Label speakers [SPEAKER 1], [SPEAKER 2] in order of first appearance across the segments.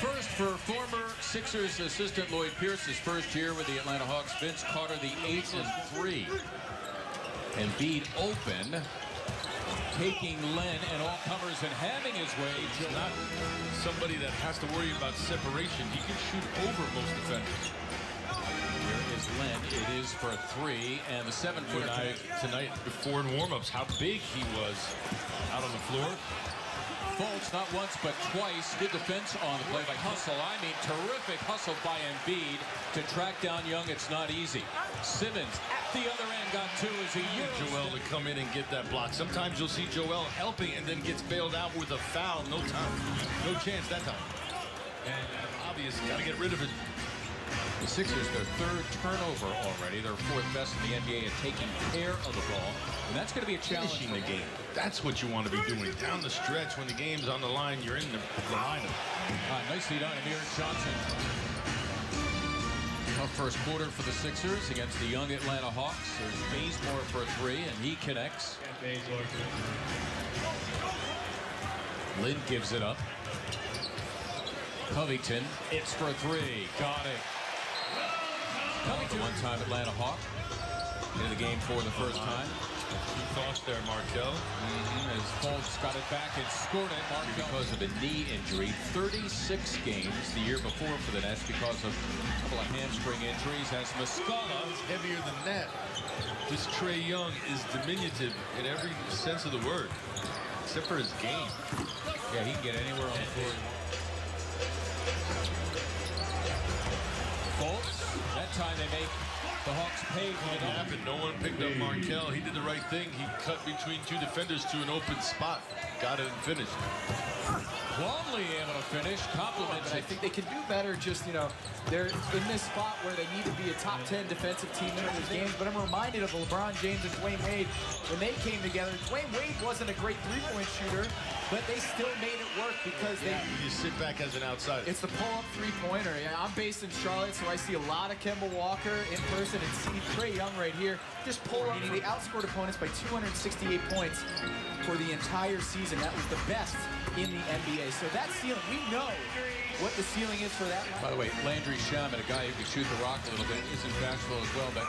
[SPEAKER 1] First for former Sixers assistant Lloyd Pierce, his first year with the Atlanta Hawks. Vince Carter, the 8-3. Embiid open, taking Len and all comers and having his way.
[SPEAKER 2] He's not somebody that has to worry about separation. He can shoot over most defenders.
[SPEAKER 1] Here is Len. It is for 3, and the 7-footer
[SPEAKER 2] tonight before in warm-ups how big he was out on the floor.
[SPEAKER 1] Fultz not once but twice. Good defense on the play by Hustle. I mean, terrific hustle by Embiid to track down Young. It's not easy. Simmons at the other end got 2 as he used
[SPEAKER 2] Joel to come in and get that block. Sometimes you'll see Joel helping and then gets bailed out with a foul. No time. No chance that time. And obvious, got to get rid of it.
[SPEAKER 1] The Sixers, their 3rd turnover already. They're 4th best in the NBA at taking care of the ball. And that's going to be a challenge.
[SPEAKER 2] Finishing the game. That's what you want to be doing. Down the stretch when the game's on the line, you're in the lineup.
[SPEAKER 1] Nicely done, Amir Johnson. Tough first quarter for the Sixers against the young Atlanta Hawks. There's Beasley for a 3, and he connects. Lynn gives it up. Covington, it's for 3. Got it. Covington, one-time Atlanta Hawk. Into the game for the first time.
[SPEAKER 2] Two thoughts there, Markel.
[SPEAKER 1] As Fultz got it back and scored it. Markel, because of a knee injury, 36 games the year before for the Nets because of a couple of hamstring injuries. As Muscala
[SPEAKER 2] is heavier than that. This Trae Young is diminutive in every sense of the word, except for his game.
[SPEAKER 1] Yeah, he can get anywhere on the floor. Fultz, that time they make the Hawks pay for
[SPEAKER 2] It
[SPEAKER 1] it.
[SPEAKER 2] happened. No one picked up Markel. He did the right thing. He cut between 2 defenders to an open spot. Got it and finished.
[SPEAKER 1] Plumlee able to finish. Compliments.
[SPEAKER 3] I think they can do better. Just, you know, they're in this spot where they need to be a top 10 defensive team in these games. But I'm reminded of LeBron James and Dwayne Wade when they came together. Dwayne Wade wasn't a great 3-point shooter, but they still made it work because they.
[SPEAKER 2] You sit back as an outsider.
[SPEAKER 3] It's the pull-up 3-pointer. Yeah, I'm based in Charlotte, so I see a lot of Kemba Walker in person and see Trae Young right here. Just pull up. They outscored opponents by 268 points for the entire season. That was the best in the NBA. So that ceiling, we know what the ceiling is for that.
[SPEAKER 1] By the way, Landry Shamet, a guy who can shoot the rock a little bit, isn't bashful as well. But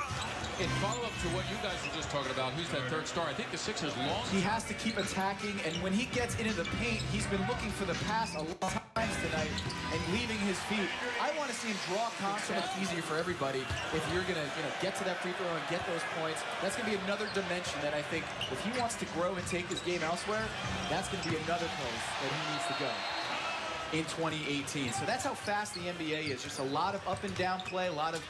[SPEAKER 1] in follow-up to what you guys were just talking about, who's that 3rd star? I think the Sixers lost.
[SPEAKER 3] He has to keep attacking, and when he gets into the paint, he's been looking for the pass a lot of times tonight and leaving his feet. I want to see him draw contact easier for everybody. If you're going to get to that free throw and get those points, that's going to be another dimension that I think if he wants to grow and take his game elsewhere, that's going to be another place that he needs to go in 2018. So that's how fast the NBA is. Just a lot of up and down play, a lot of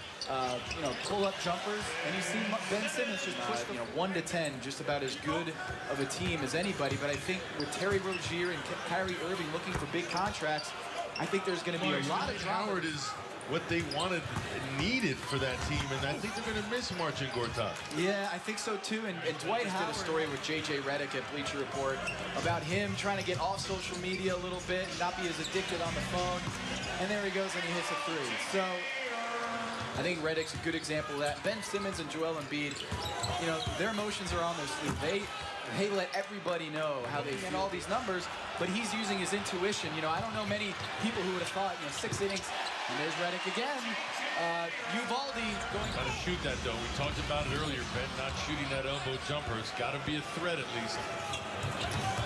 [SPEAKER 3] pull-up jumpers. And you see Ben Simmons just push 1 to 10, just about as good of a team as anybody. But I think with Terry Rozier and Kyrie Irving looking for big contracts, I think there's going to be a lot of drama.
[SPEAKER 2] Howard is what they wanted and needed for that team, and I think they're going to miss Marcin Gortat.
[SPEAKER 3] Yeah, I think so too. And Dwight Howard did a story with J.J. Redick at Bleacher Report about him trying to get off social media a little bit, not be as addicted on the phone. And there he goes, and he hits a 3. So I think Redick's a good example of that. Ben Simmons and Joel Embiid, their emotions are on their sleeve. They let everybody know how they get all these numbers, but he's using his intuition. I don't know many people who would have thought, 6 innings, and there's Redick again. Uvalde going.
[SPEAKER 2] Got to shoot that, though. We talked about it earlier, Ben, not shooting that elbow jumper. It's got to be a threat at least.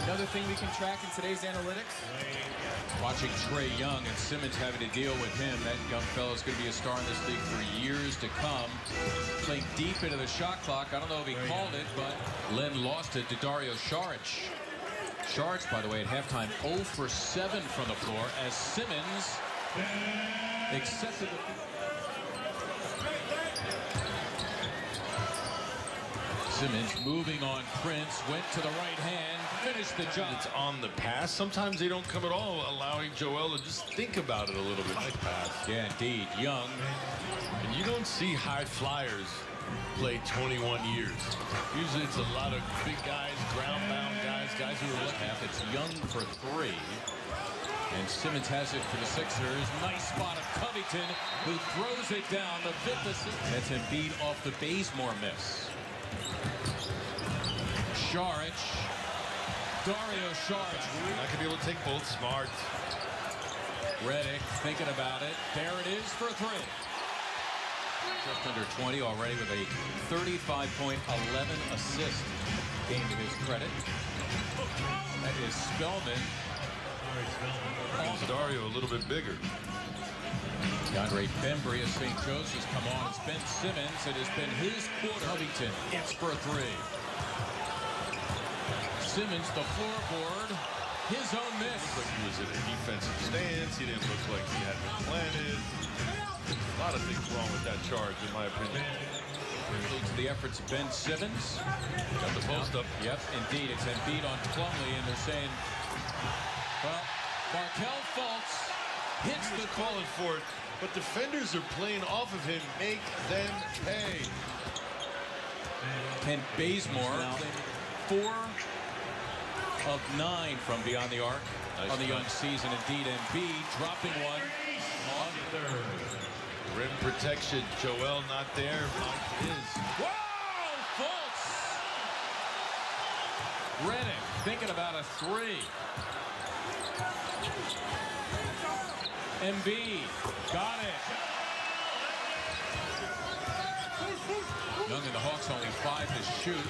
[SPEAKER 3] Another thing we can track in today's analytics.
[SPEAKER 1] Watching Trae Young and Simmons having to deal with him. That young fellow is going to be a star in this league for years to come. Playing deep into the shot clock. I don't know if he called it, but Len lost it to Dario Saric. Saric, by the way, at halftime, 0 for 7 from the floor as Simmons accepted the... Simmons moving on Prince, went to the right hand, finished the job.
[SPEAKER 2] It's on the pass. Sometimes they don't come at all, allowing Joel to just think about it a little bit. Nice pass.
[SPEAKER 1] Yeah, indeed. Young.
[SPEAKER 2] And you don't see high flyers play 21 years. Usually it's a lot of big guys, ground-bound guys who are looking at it.
[SPEAKER 1] It's Young for 3. And Simmons has it for the Sixers. Nice spot of Covington, who throws it down. The 5th assist. That's Embiid off the Beasley miss. Saric. Dario Saric.
[SPEAKER 2] Not going to be able to take both. Smart.
[SPEAKER 1] Redick thinking about it. There it is for three. Just under 20 already with a 35-point, 11 assist game to his credit. That is Spellman.
[SPEAKER 2] Dario a little bit bigger.
[SPEAKER 1] DeAndre Bembry of St. Joseph's come on. It's Ben Simmons. It has been his quarter. Covington, it's for three. Simmons, the floorboard. His own miss.
[SPEAKER 2] Looked like he was in a defensive stance. He didn't look like he had been planted. A lot of things wrong with that charge, in my opinion.
[SPEAKER 1] To the efforts of Ben Simmons.
[SPEAKER 2] Got the post up.
[SPEAKER 1] Yep, indeed. It's Embiid on Plumlee, and they're saying, well, Markelle Fultz hits the
[SPEAKER 2] calling for it, but defenders are playing off of him. Make them pay.
[SPEAKER 1] Kent Bazemore, 4 of 9 from beyond the arc on the young season. Indeed, Embiid dropping one on third.
[SPEAKER 2] Rim protection. Joel not there. Mike is.
[SPEAKER 1] Whoa! Fultz! Redick thinking about a three. Embiid got it. Young and the Hawks only 5 to shoot.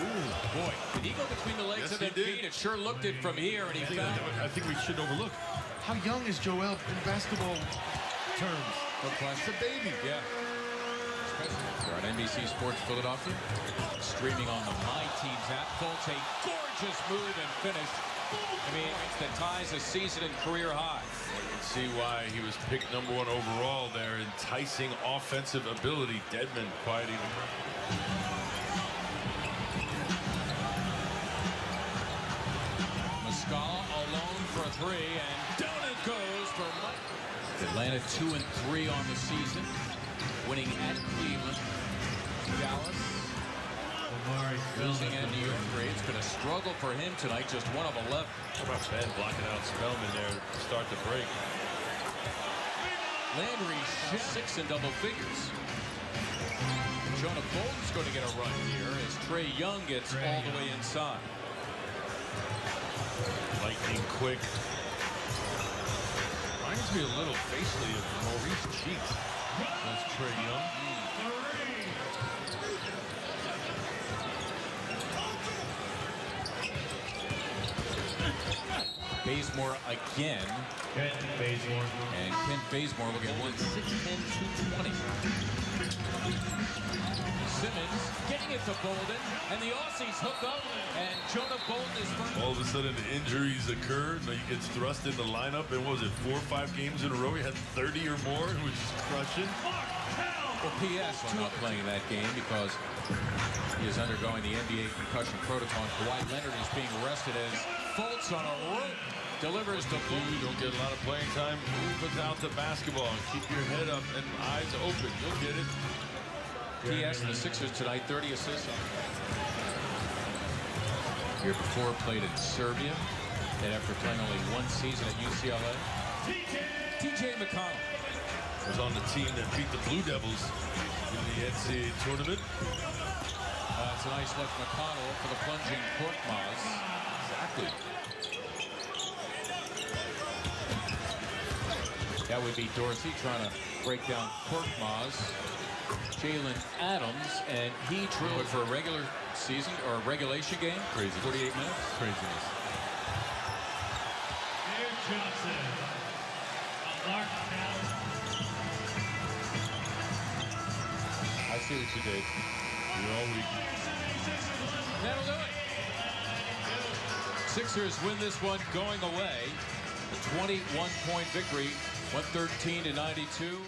[SPEAKER 1] Ooh, boy, did he go between the legs of Embiid? It sure looked it from here, and he found it.
[SPEAKER 2] I think we should overlook how young is Joel in basketball terms.
[SPEAKER 1] No question.
[SPEAKER 2] It's a baby.
[SPEAKER 1] Yeah. Especially on NBC Sports Philadelphia. Streaming on the My Teams app. Fultz, a gorgeous move and finish. I mean, it's the ties a season and career high.
[SPEAKER 2] You can see why he was picked #1 overall there. Enticing offensive ability. Dedmon quieting him.
[SPEAKER 1] Muscala alone for a three, and down it goes for Mike. Atlanta 2-3 on the season, winning at Cleveland, Dallas, losing at New York. It's been a struggle for him tonight, just 1 of 11.
[SPEAKER 2] How about Ben blocking out Spellman there to start the break?
[SPEAKER 1] Landry 6 in double figures. Jonah Bolden's going to get a run here as Trae Young gets all the way inside.
[SPEAKER 2] Lightning quick. Reminds me a little facially of Maurice Cheeks. That's Trae Young.
[SPEAKER 1] Bazemore again.
[SPEAKER 4] Kent Bazemore.
[SPEAKER 1] And Kent Bazemore will get 1-6-10-220. Simmons getting it to Bolden, and the Aussies hook up, and Jonah Bolden is first.
[SPEAKER 2] All of a sudden, injuries occur. He gets thrust in the lineup, and what was it, 4 or 5 games in a row? He had 30 or more, and was just crushing.
[SPEAKER 1] Well, P.S. not playing that game because he is undergoing the NBA concussion protocol. Kawhi Leonard is being arrested as Fultz on a rope delivers to Bolden.
[SPEAKER 2] You don't get a lot of playing time. Move without the basketball and keep your head up and eyes open. You'll get it.
[SPEAKER 1] P.S. the Sixers tonight, 30 assists. Year before, played in Serbia, and after playing only 1 season at UCLA. T.J. McConnell
[SPEAKER 2] was on the team that beat the Blue Devils in the NCAA tournament.
[SPEAKER 1] It's a nice look, McConnell for the plunging Korkmaz.
[SPEAKER 2] Exactly.
[SPEAKER 1] That would be Dorsey trying to break down Korkmaz. Jalen Adams, and he drilled for a regular season or a regulation game.
[SPEAKER 2] Crazy.
[SPEAKER 1] 48 minutes.
[SPEAKER 2] Craziness.
[SPEAKER 4] Mayor Johnson. Mark Allen.
[SPEAKER 2] I see what you did. You're all weak.
[SPEAKER 1] That'll do it. Sixers win this one going away. A 21-point victory, 113-92.